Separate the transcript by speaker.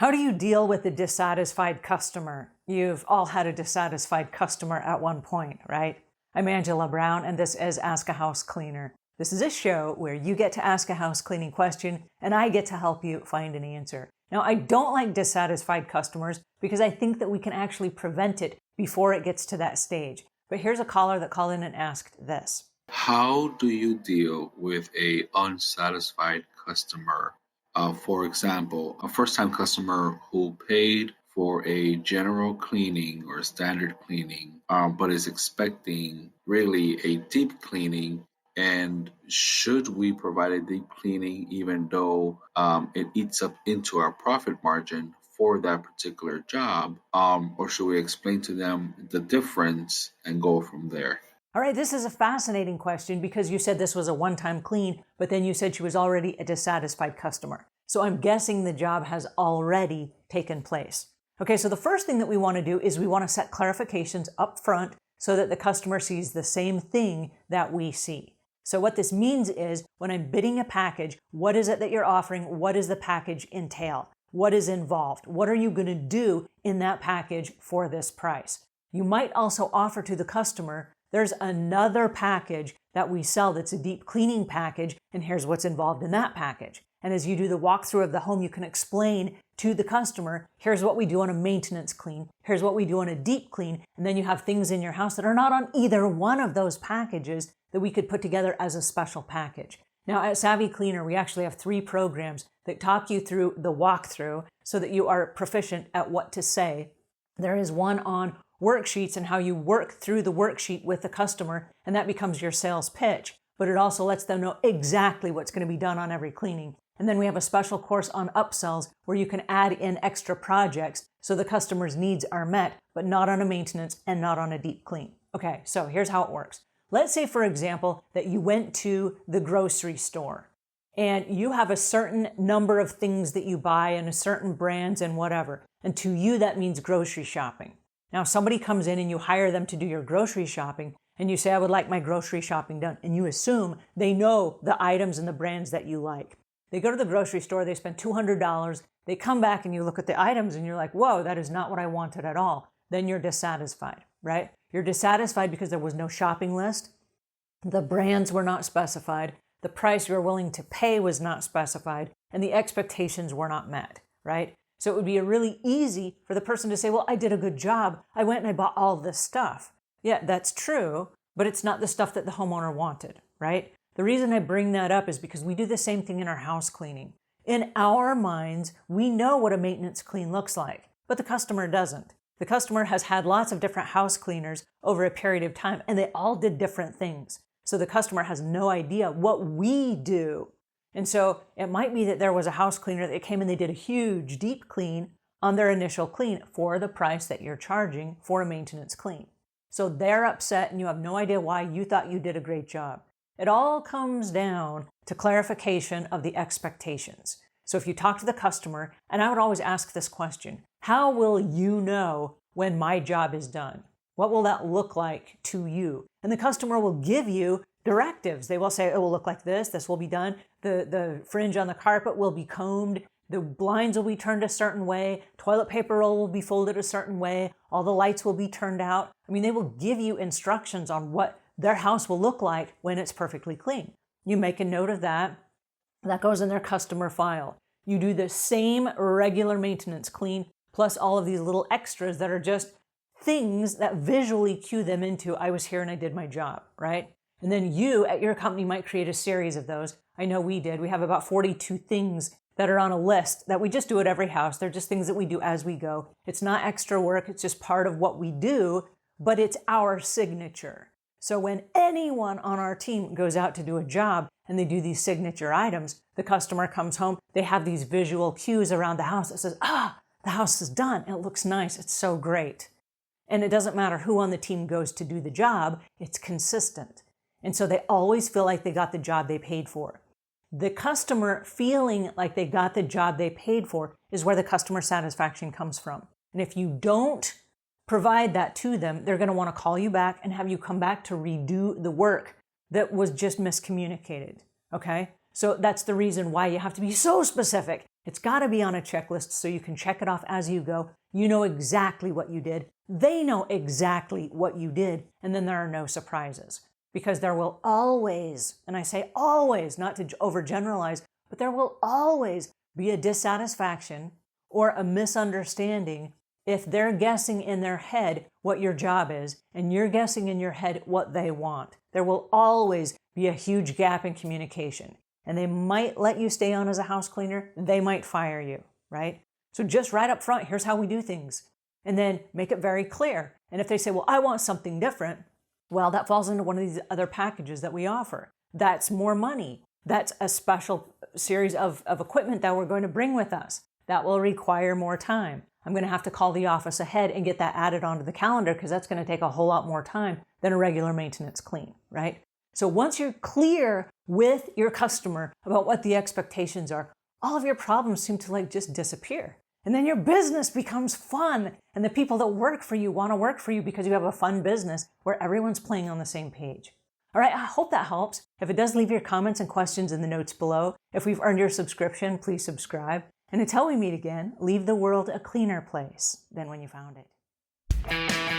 Speaker 1: How do you deal with a dissatisfied customer? You've all had a dissatisfied customer at one point, right? I'm Angela Brown, and this is Ask a House Cleaner. This is a show where you get to ask a house cleaning question, and I get to help you find an answer. Now, I don't like dissatisfied customers because I think that we can actually prevent it before it gets to that stage. But here's a caller that called in and asked this.
Speaker 2: How do you deal with a unsatisfied customer? For example, a first-time customer who paid for a general cleaning or standard cleaning, but is expecting really a deep cleaning. And should we provide a deep cleaning even though it eats up into our profit margin for that particular job? Or should we explain to them the difference and go from there?
Speaker 1: All right, this is a fascinating question because you said this was a one-time clean, but then you said she was already a dissatisfied customer. So I'm guessing the job has already taken place. Okay, so the first thing that we want to do is we want to set clarifications up front so that the customer sees the same thing that we see. So what this means is when I'm bidding a package, what is it that you're offering? What does the package entail? What is involved? What are you going to do in that package for this price? You might also offer to the customer, there's another package that we sell that's a deep cleaning package, and here's what's involved in that package. And as you do the walkthrough of the home, you can explain to the customer, here's what we do on a maintenance clean, here's what we do on a deep clean, and then you have things in your house that are not on either one of those packages that we could put together as a special package. Now at Savvy Cleaner, we actually have 3 programs that talk you through the walkthrough so that you are proficient at what to say. There is one on worksheets and how you work through the worksheet with the customer, and that becomes your sales pitch. But it also lets them know exactly what's going to be done on every cleaning. And then we have a special course on upsells where you can add in extra projects so the customer's needs are met, but not on a maintenance and not on a deep clean. Okay, so here's how it works. Let's say, for example, that you went to the grocery store and you have a certain number of things that you buy and a certain brands and whatever. And to you, that means grocery shopping. Now, somebody comes in and you hire them to do your grocery shopping and you say, I would like my grocery shopping done. And you assume they know the items and the brands that you like. They go to the grocery store, they spend $200, they come back and you look at the items and you're like, whoa, that is not what I wanted at all. Then you're dissatisfied, right? You're dissatisfied because there was no shopping list. The brands were not specified. The price you're willing to pay was not specified. And the expectations were not met, right? So it would be really easy for the person to say, well, I did a good job. I went and I bought all this stuff. Yeah, that's true, but it's not the stuff that the homeowner wanted, right? The reason I bring that up is because we do the same thing in our house cleaning. In our minds, we know what a maintenance clean looks like, but the customer doesn't. The customer has had lots of different house cleaners over a period of time, and they all did different things. So the customer has no idea what we do. And so it might be that there was a house cleaner that came and they did a huge deep clean on their initial clean for the price that you're charging for a maintenance clean. So they're upset and you have no idea why. You thought you did a great job. It all comes down to clarification of the expectations. So if you talk to the customer, and I would always ask this question, how will you know when my job is done? What will that look like to you? And the customer will give you directives. They will say, it will look like this will be done. The fringe on the carpet will be combed. The blinds will be turned a certain way. Toilet paper roll will be folded a certain way. All the lights will be turned out. I mean, they will give you instructions on what their house will look like when it's perfectly clean. You make a note of that. That goes in their customer file. You do the same regular maintenance clean, plus all of these little extras that are just things that visually cue them into, I was here and I did my job, right? And then you at your company might create a series of those. I know we did. We have about 42 things that are on a list that we just do at every house. They're just things that we do as we go. It's not extra work. It's just part of what we do, but it's our signature. So when anyone on our team goes out to do a job and they do these signature items, the customer comes home, they have these visual cues around the house that says, the house is done. It looks nice. It's so great. And it doesn't matter who on the team goes to do the job. It's consistent. And so they always feel like they got the job they paid for. The customer feeling like they got the job they paid for is where the customer satisfaction comes from. And if you don't provide that to them, they're going to want to call you back and have you come back to redo the work that was just miscommunicated, okay? So that's the reason why you have to be so specific. It's got to be on a checklist so you can check it off as you go. You know exactly what you did. They know exactly what you did. And then there are no surprises. Because there will always, and I say always, not to overgeneralize, but there will always be a dissatisfaction or a misunderstanding if they're guessing in their head what your job is and you're guessing in your head what they want. There will always be a huge gap in communication. And they might let you stay on as a house cleaner. They might fire you, right? So just right up front, here's how we do things. And then make it very clear. And if they say, well, I want something different, well, that falls into one of these other packages that we offer. That's more money. That's a special series of equipment that we're going to bring with us. That will require more time. I'm going to have to call the office ahead and get that added onto the calendar because that's going to take a whole lot more time than a regular maintenance clean, right? So once you're clear with your customer about what the expectations are, all of your problems seem to just disappear. And then your business becomes fun. And the people that work for you want to work for you because you have a fun business where everyone's playing on the same page. All right, I hope that helps. If it does, leave your comments and questions in the notes below. If we've earned your subscription, please subscribe. And until we meet again, leave the world a cleaner place than when you found it.